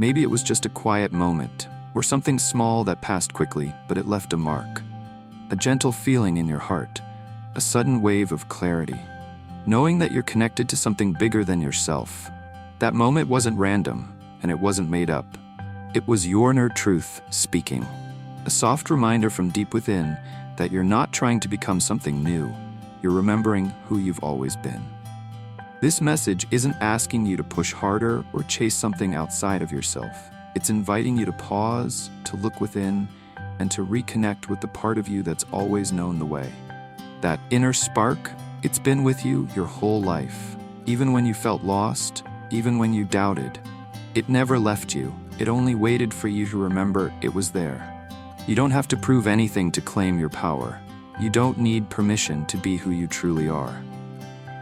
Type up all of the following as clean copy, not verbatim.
Maybe it was just a quiet moment, or something small that passed quickly, but it left a mark. A gentle feeling in your heart, a sudden wave of clarity, knowing that you're connected to something bigger than yourself. That moment wasn't random, and it wasn't made up. It was your inner truth speaking. A soft reminder from deep within that you're not trying to become something new. You're remembering who you've always been. This message isn't asking you to push harder or chase something outside of yourself. It's inviting you to pause, to look within, and to reconnect with the part of you that's always known the way. That inner spark, it's been with you your whole life. Even when you felt lost, even when you doubted, it never left you. It only waited for you to remember it was there. You don't have to prove anything to claim your power. You don't need permission to be who you truly are.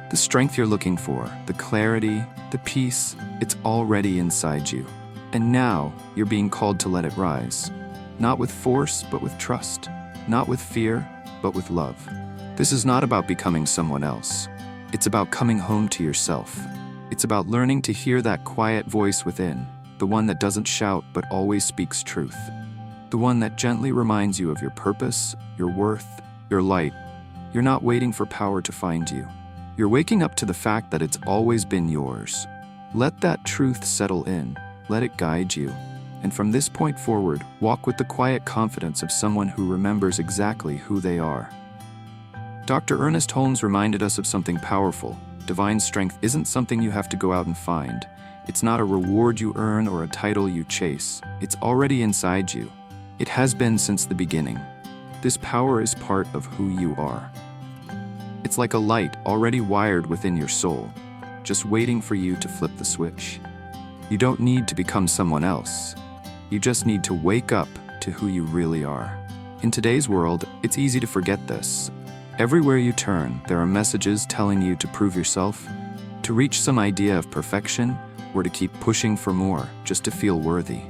The strength you're looking for, the clarity, the peace, it's already inside you. And now, you're being called to let it rise. Not with force, but with trust. Not with fear, but with love. This is not about becoming someone else. It's about coming home to yourself. It's about learning to hear that quiet voice within, the one that doesn't shout but always speaks truth. The one that gently reminds you of your purpose, your worth, your light. You're not waiting for power to find you. You're waking up to the fact that it's always been yours. Let that truth settle in. Let it guide you. And from this point forward, walk with the quiet confidence of someone who remembers exactly who they are. Dr. Ernest Holmes reminded us of something powerful. Divine strength isn't something you have to go out and find. It's not a reward you earn or a title you chase. It's already inside you. It has been since the beginning. This power is part of who you are. It's like a light already wired within your soul, just waiting for you to flip the switch. You don't need to become someone else. You just need to wake up to who you really are. In today's world, it's easy to forget this. Everywhere you turn, there are messages telling you to prove yourself, to reach some idea of perfection, or to keep pushing for more just to feel worthy.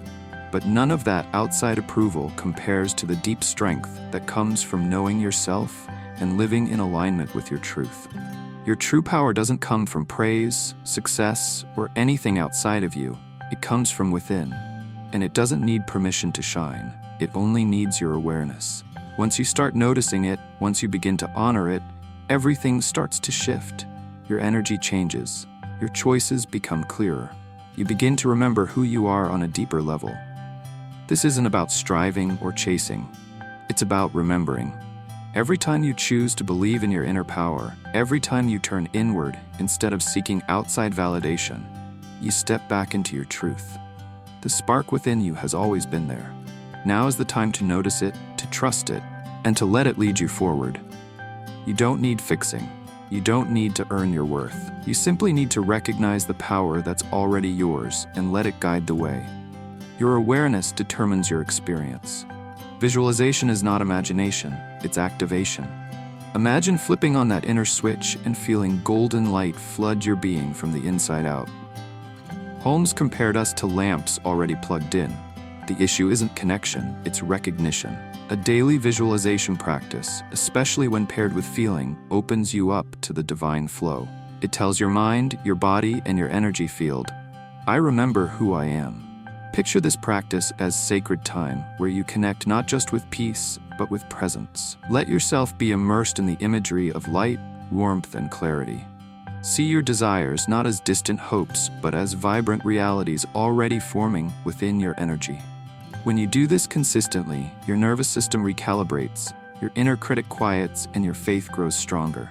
But none of that outside approval compares to the deep strength that comes from knowing yourself and living in alignment with your truth. Your true power doesn't come from praise, success, or anything outside of you. It comes from within. And it doesn't need permission to shine. It only needs your awareness. Once you start noticing it, once you begin to honor it, everything starts to shift. Your energy changes. Your choices become clearer. You begin to remember who you are on a deeper level. This isn't about striving or chasing. It's about remembering. Every time you choose to believe in your inner power, every time you turn inward instead of seeking outside validation, you step back into your truth. The spark within you has always been there. Now is the time to notice it, to trust it, and to let it lead you forward. You don't need fixing. You don't need to earn your worth. You simply need to recognize the power that's already yours and let it guide the way. Your awareness determines your experience. Visualization is not imagination, it's activation. Imagine flipping on that inner switch and feeling golden light flood your being from the inside out. Holmes compared us to lamps already plugged in. The issue isn't connection, it's recognition. A daily visualization practice, especially when paired with feeling, opens you up to the divine flow. It tells your mind, your body, and your energy field, I remember who I am. Picture this practice as sacred time, where you connect not just with peace, but with presence. Let yourself be immersed in the imagery of light, warmth, and clarity. See your desires not as distant hopes, but as vibrant realities already forming within your energy. When you do this consistently, your nervous system recalibrates, your inner critic quiets, and your faith grows stronger.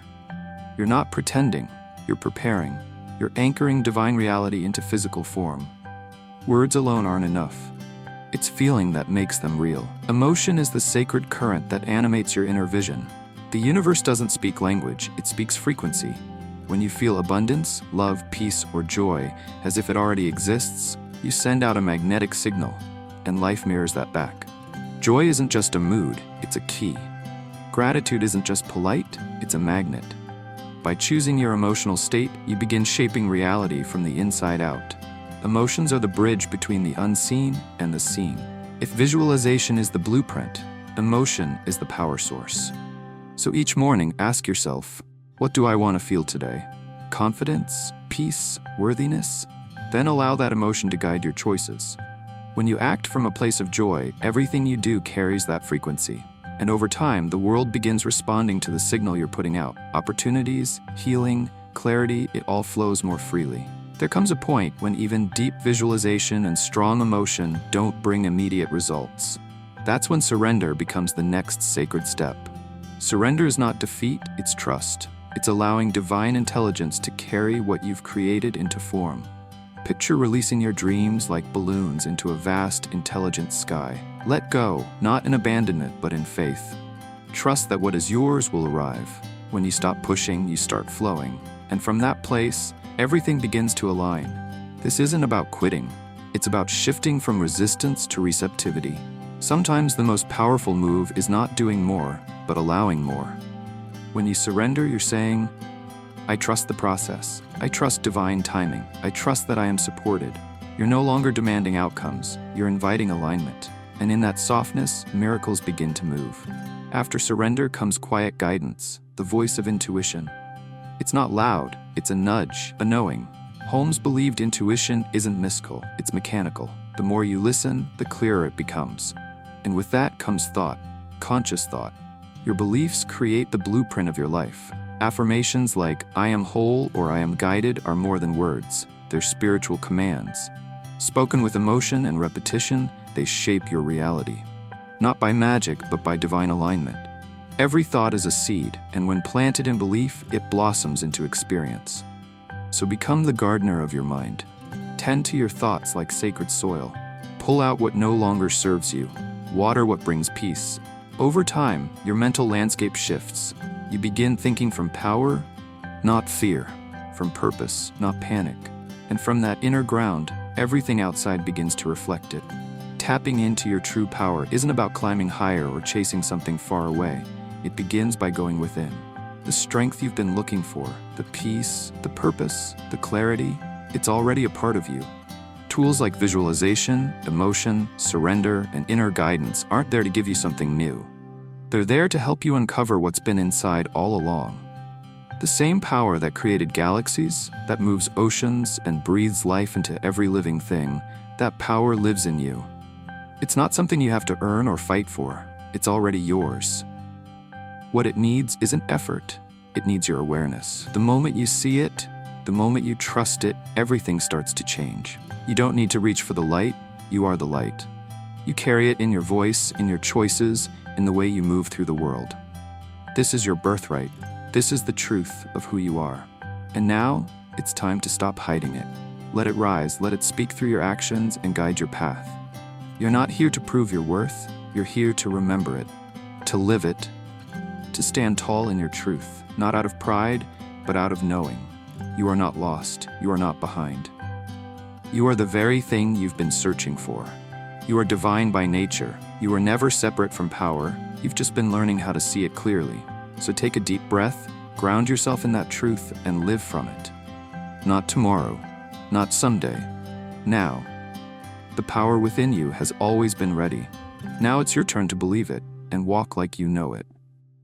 You're not pretending, you're preparing. You're anchoring divine reality into physical form. Words alone aren't enough. It's feeling that makes them real. Emotion is the sacred current that animates your inner vision. The universe doesn't speak language, it speaks frequency. When you feel abundance, love, peace, or joy, as if it already exists, you send out a magnetic signal, and life mirrors that back. Joy isn't just a mood, it's a key. Gratitude isn't just polite, it's a magnet. By choosing your emotional state, you begin shaping reality from the inside out. Emotions are the bridge between the unseen and the seen. If visualization is the blueprint, emotion is the power source. So each morning, ask yourself, what do I want to feel today? Confidence, peace, worthiness? Then allow that emotion to guide your choices. When you act from a place of joy, everything you do carries that frequency. And over time, the world begins responding to the signal you're putting out. Opportunities, healing, clarity, it all flows more freely. There comes a point when even deep visualization and strong emotion don't bring immediate results. That's when surrender becomes the next sacred step. Surrender is not defeat, it's trust. It's allowing divine intelligence to carry what you've created into form. Picture releasing your dreams like balloons into a vast, intelligent sky. Let go, not in abandonment, but in faith. Trust that what is yours will arrive. When you stop pushing, you start flowing. And from that place, everything begins to align. This isn't about quitting. It's about shifting from resistance to receptivity. Sometimes the most powerful move is not doing more, but allowing more. When you surrender, you're saying, I trust the process. I trust divine timing. I trust that I am supported. You're no longer demanding outcomes. You're inviting alignment. And in that softness, miracles begin to move. After surrender comes quiet guidance, the voice of intuition. It's not loud, it's a nudge, a knowing. Holmes believed intuition isn't mystical, it's mechanical. The more you listen, the clearer it becomes. And with that comes thought, conscious thought. Your beliefs create the blueprint of your life. Affirmations like, I am whole or I am guided are more than words. They're spiritual commands. Spoken with emotion and repetition, they shape your reality. Not by magic, but by divine alignment. Every thought is a seed, and when planted in belief, it blossoms into experience. So become the gardener of your mind. Tend to your thoughts like sacred soil. Pull out what no longer serves you. Water what brings peace. Over time, your mental landscape shifts. You begin thinking from power, not fear, from purpose, not panic. And from that inner ground, everything outside begins to reflect it. Tapping into your true power isn't about climbing higher or chasing something far away. It begins by going within. The strength you've been looking for, the peace, the purpose, the clarity, it's already a part of you. Tools like visualization, emotion, surrender, and inner guidance aren't there to give you something new. They're there to help you uncover what's been inside all along. The same power that created galaxies, that moves oceans and breathes life into every living thing, that power lives in you. It's not something you have to earn or fight for. It's already yours. What it needs isn't effort. It needs your awareness. The moment you see it, the moment you trust it, everything starts to change. You don't need to reach for the light. You are the light. You carry it in your voice, in your choices, in the way you move through the world. This is your birthright. This is the truth of who you are. And now, it's time to stop hiding it. Let it rise, let it speak through your actions and guide your path. You're not here to prove your worth. You're here to remember it, to live it, to stand tall in your truth, not out of pride, but out of knowing. You are not lost. You are not behind. You are the very thing you've been searching for. You are divine by nature. You are never separate from power. You've just been learning how to see it clearly. So take a deep breath, ground yourself in that truth, and live from it. Not tomorrow, not someday. Now. The power within you has always been ready. Now it's your turn to believe it and walk like you know it.